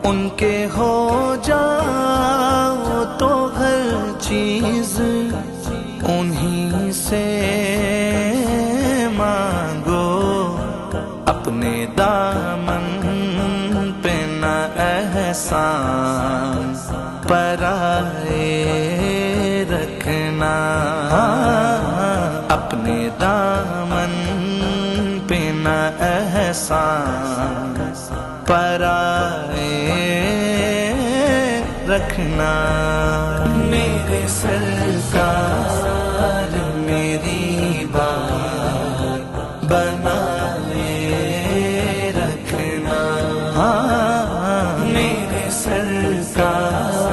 ان کے ہو جاؤ تو ہر چیز انہی سے مانگو، اپنے دامن پہ نہ احسان پرائے رکھنا، اپنے دامن پہ نہ احسان پرائے رکھنا۔ میرے سرکار میری بات بنائے رکھنا، میرے سرکار